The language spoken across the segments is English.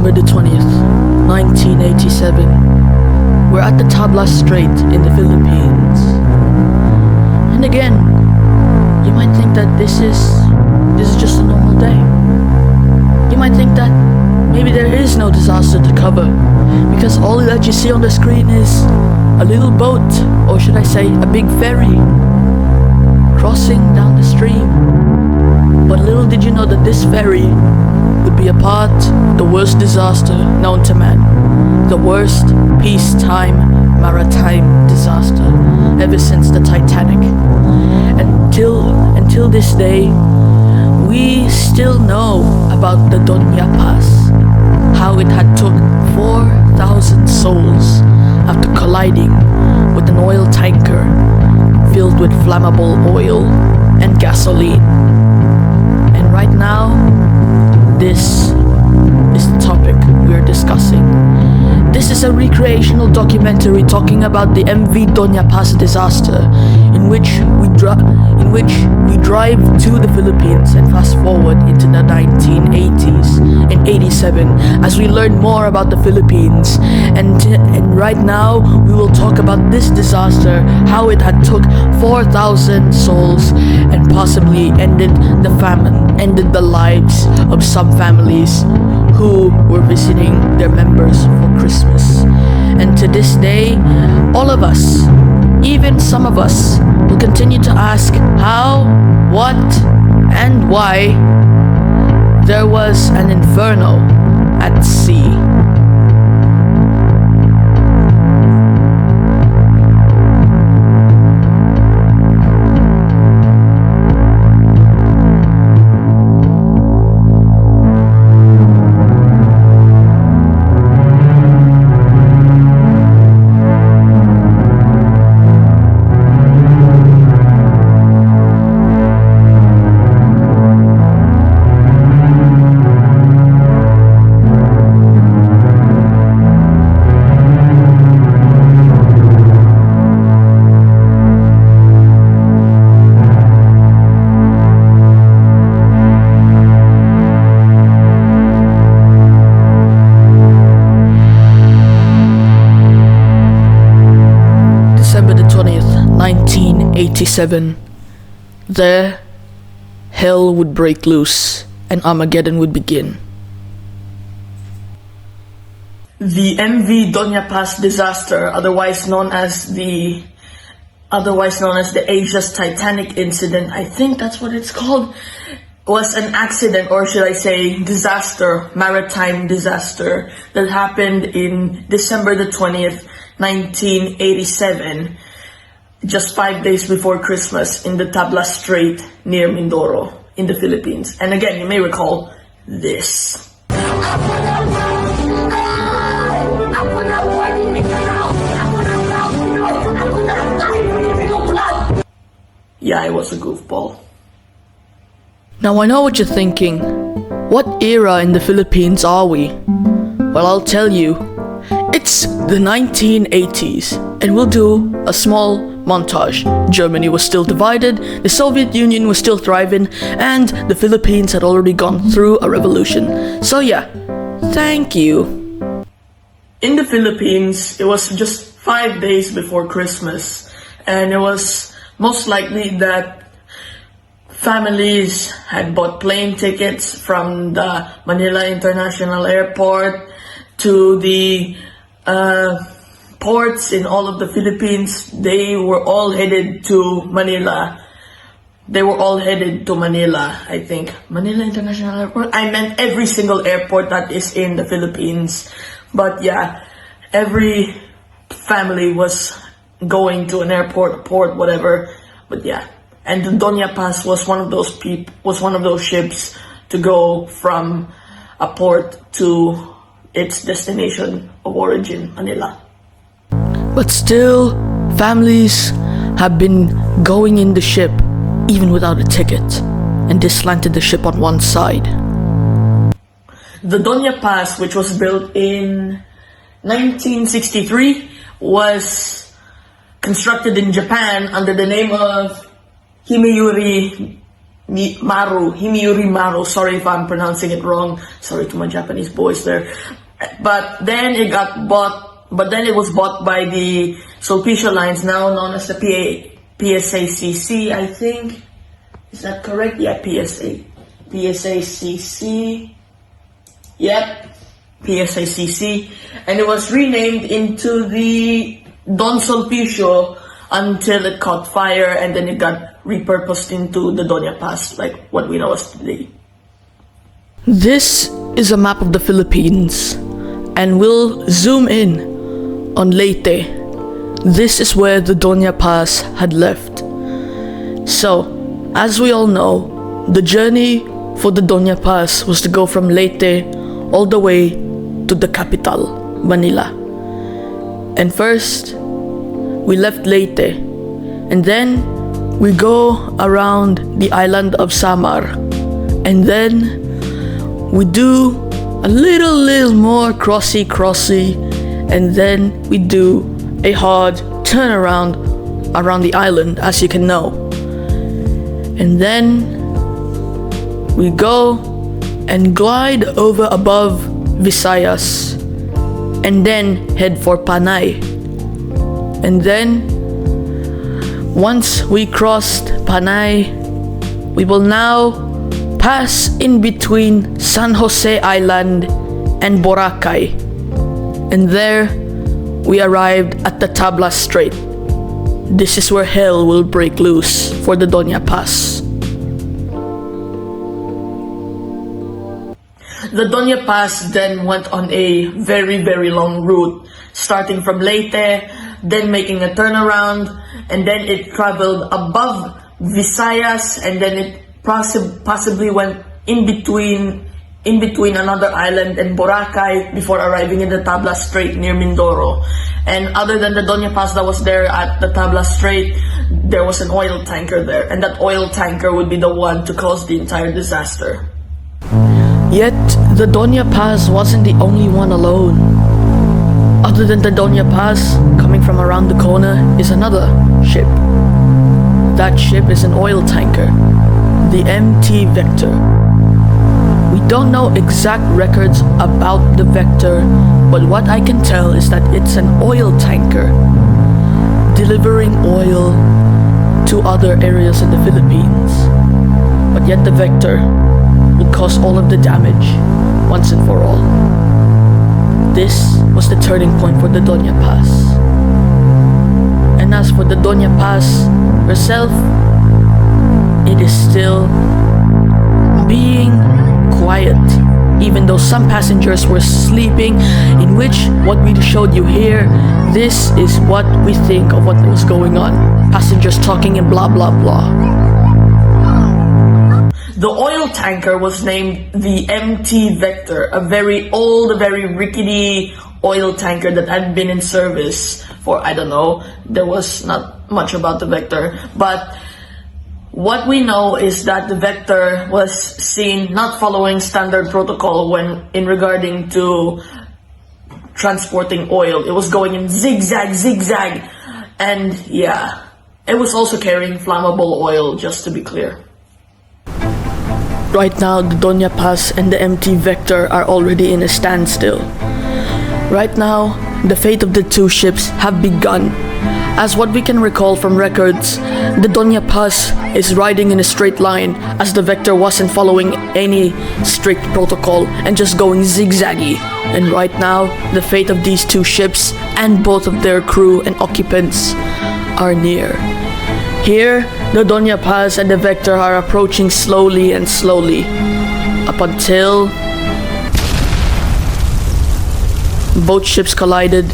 December the 20th, 1987. We're at the Tablas Strait in the Philippines. And again, you might think that this is just a normal day. You might think that maybe there is no disaster to cover, because all that you see on the screen is a little boat, or should I say a big ferry, crossing down the stream. But little did you know that this ferry would be a part of the worst disaster known to man. The worst peacetime maritime disaster ever since the Titanic. Until this day, we still know about the Doña Paz, how it had took 4,000 souls after colliding with an oil tanker filled with flammable oil and gasoline. And right now, this is the topic we are discussing. This is a recreational documentary talking about the MV Doña Paz disaster, in which we drive to the Philippines and fast forward into the 1980s and 87 as we learn more about the Philippines. And right now we will talk about this disaster, how it had took 4,000 souls and possibly ended the lives of some families who were visiting their members for Christmas. And to this day, all of us, even some of us, will continue to ask how, what, and why there was an inferno at sea. December the 20th, 1987. There, hell would break loose and Armageddon would begin. The MV Doña Paz disaster, otherwise known as the Asia's Titanic incident, I think that's what it's called, was an accident, or should I say disaster, maritime disaster, that happened in December the 20th, 1987, just 5 days before Christmas in the Tablas Strait near Mindoro in the Philippines. And again, you may recall this. Yeah, it was a goofball. Now I know what you're thinking. What era in the Philippines are we? Well, I'll tell you. It's the 1980s, and we'll do a small montage. Germany was still divided, the Soviet Union was still thriving, and the Philippines had already gone through a revolution. So yeah, thank you. In the Philippines, it was just 5 days before Christmas, and it was most likely that families had bought plane tickets from the Manila International Airport to the ports in all of the Philippines. They were all headed to Manila. I think. Manila International Airport? I meant every single airport that is in the Philippines. But yeah, every family was going to an airport, a port, whatever. But yeah, and the Doña Paz was one of those ships to go from a port to its destination of origin, Manila. But still, families have been going in the ship even without a ticket, and they slanted the ship on one side. The Doña Paz, which was built in 1963, was constructed in Japan under the name of Himeyuri Himiyuri Maru. Sorry if I'm pronouncing it wrong. Sorry to my Japanese boys there. But then it was bought by the Sulpicia Lines, now known as the PSACC, I think. Is that correct? Yeah, PSACC. Yep, PSACC. And it was renamed into the Don Sulpicio until it caught fire, and then it got repurposed into the Doña Paz, like what we know as today. This is a map of the Philippines, and we'll zoom in on Leyte. This is where the Doña Paz had left. So, as we all know, the journey for the Doña Paz was to go from Leyte all the way to the capital, Manila. And first, we left Leyte, and then we go around the island of Samar, and then we do a little more crossy, and then we do a hard turnaround around the island, as you can know. And then we go and glide over above Visayas, and then head for Panay. And then once we crossed Panay, we will now pass in between San Jose Island and Boracay. And there we arrived at the Tablas Strait. This is where hell will break loose for the Doña Paz. The Doña Paz then went on a very long route, starting from Leyte, then making a turnaround, and then it traveled above Visayas, and then it possibly went in between another island and Boracay before arriving in the Tablas Strait near Mindoro. And other than the Doña Paz that was there at the Tablas Strait, there was an oil tanker there, and that oil tanker would be the one to cause the entire disaster. Yet, the Doña Paz wasn't the only one alone. Other than the Doña Paz, coming from around the corner is another ship. That ship is an oil tanker, the MT Vector. We don't know exact records about the Vector, but what I can tell is that it's an oil tanker delivering oil to other areas in the Philippines. But yet the Vector would cause all of the damage once and for all. This was the turning point for the Doña Paz. And as for the Doña Paz herself, it is still being quiet, even though some passengers were sleeping, in which what we showed you here, this is what we think of what was going on. Passengers talking and blah blah blah. The oil tanker was named the MT Vector, a very old, very rickety oil tanker that had been in service for, I don't know, there was not much about the Vector, but what we know is that the Vector was seen not following standard protocol when in regarding to transporting oil. It was going in zigzag, and yeah, it was also carrying flammable oil, just to be clear. Right now, the Doña Paz and the MT Vector are already in a standstill. Right now, the fate of the two ships have begun. As what we can recall from records, the Doña Paz is riding in a straight line as the Vector wasn't following any strict protocol and just going zigzaggy. And right now, the fate of these two ships and both of their crew and occupants are near. Here, the Doña Paz and the Vector are approaching slowly up until both ships collided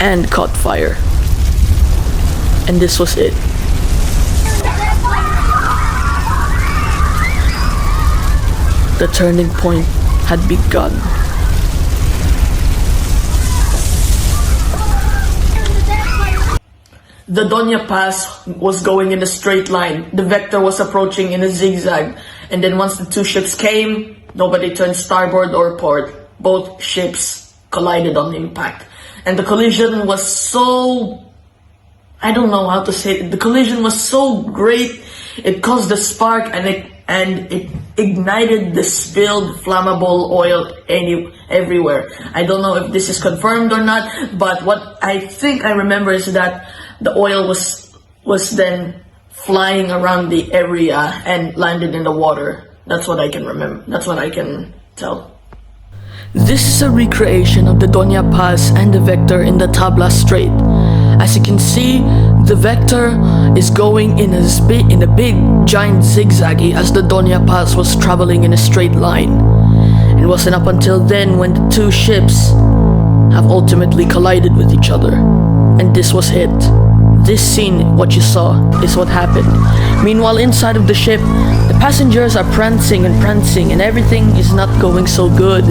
and caught fire. And this was it. The turning point had begun. The Doña Paz was going in a straight line. The Vector was approaching in a zigzag. And then once the two ships came, nobody turned starboard or port. Both ships collided on impact. And the collision was so... I don't know how to say it. The collision was so great. It caused a spark, and it ignited the spilled flammable oil everywhere. I don't know if this is confirmed or not, but what I think I remember is that the oil was then flying around the area and landed in the water. That's what I can remember. That's what I can tell. This is a recreation of the Doña Paz and the Vector in the Tabla Strait. As you can see, the Vector is going in a big giant zigzaggy as the Doña Paz was traveling in a straight line. It wasn't up until then when the two ships have ultimately collided with each other, and this was it. This scene, what you saw, is what happened. Meanwhile, inside of the ship, the passengers are prancing and everything is not going so good.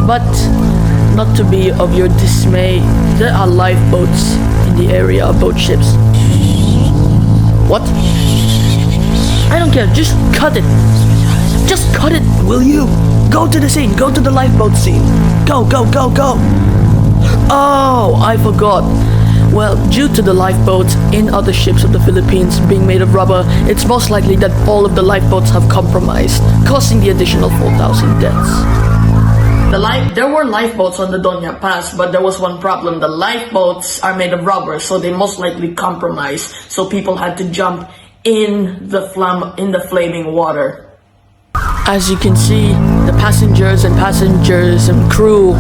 But not to be of your dismay, there are lifeboats in the area of both ships. What? I don't care, just cut it. Just cut it, will you? Go to the scene, go to the lifeboat scene. Go. Oh, I forgot. Well, due to the lifeboats in other ships of the Philippines being made of rubber, it's most likely that all of the lifeboats have compromised, causing the additional 4,000 deaths. There were lifeboats on the Doña Paz, but there was one problem. The lifeboats are made of rubber, so they most likely compromised. So people had to jump in the flaming water. As you can see, the passengers and crew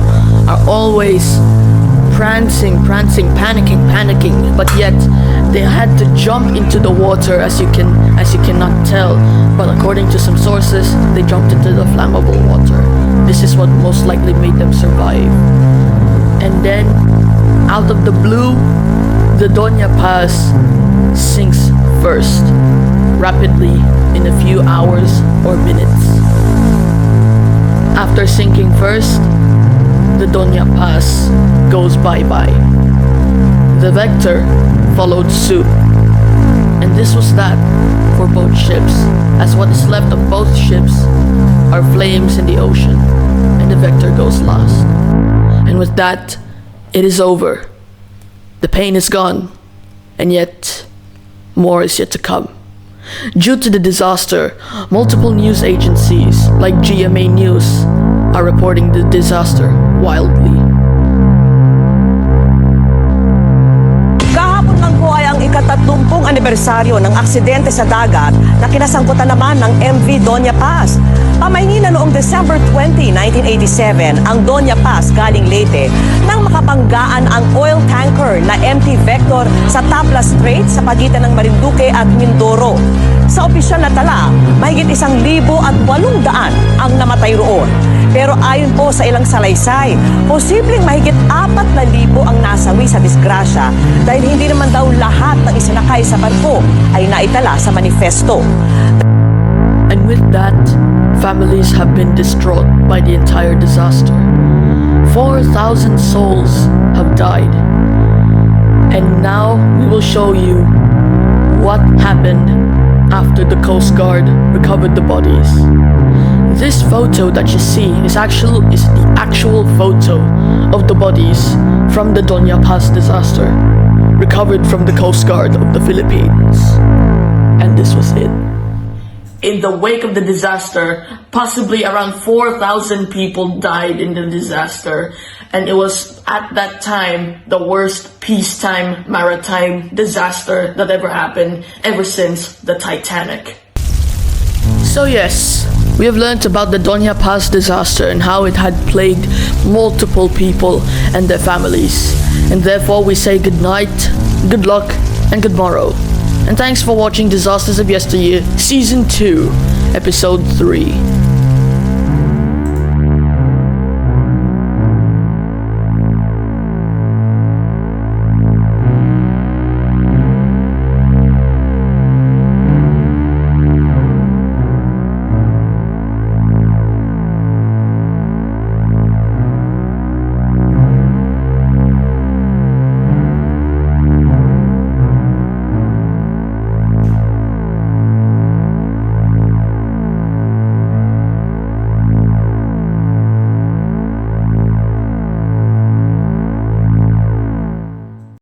are always prancing, panicking, but yet they had to jump into the water, as you cannot tell. But according to some sources, they jumped into the flammable water. This is what most likely made them survive. And then, out of the blue, the Doña Paz sinks first, rapidly in a few hours or minutes. After sinking first, the Doña Paz goes bye-bye. The Vector followed suit. And this was that for both ships, as what is left of both ships are flames in the ocean, and the Vector goes last. And with that, it is over. The pain is gone, and yet more is yet to come. Due to the disaster, multiple news agencies like GMA News are reporting the disaster wildly. Kahapon lang po ay ang ika-30 anibersaryo ng aksidente sa dagat na kinasangkutan naman ng MV Doña Paz. Pamainina noong December 20, 1987 ang Doña Paz galing Leyte nang makapanggaan ang oil tanker na MT Vector sa Tabla Strait sa pagitan ng Marinduque at Mindoro. Sa opisyal na tala, mahigit 1,800 ang namatay roon. Pero ayon po sa ilang salaysay, posibleng mahigit 4,000 ang nasawi sa disgrasya dahil hindi naman daw lahat ng isinakay sa barko ay naitala sa manifesto. And with that, families have been distraught by the entire disaster. 4,000 souls have died. And now we will show you what happened after the Coast Guard recovered the bodies. This photo that you see is the actual photo of the bodies from the Doña Paz disaster, recovered from the Coast Guard of the Philippines. And this was it. In the wake of the disaster, possibly around 4,000 people died in the disaster, and it was at that time the worst peacetime maritime disaster that ever happened ever since the Titanic. So yes, we have learnt about the Doña Paz disaster and how it had plagued multiple people and their families. And therefore we say good night, good luck, and good morrow. And thanks for watching Disasters of Yesteryear Season 2, Episode 3.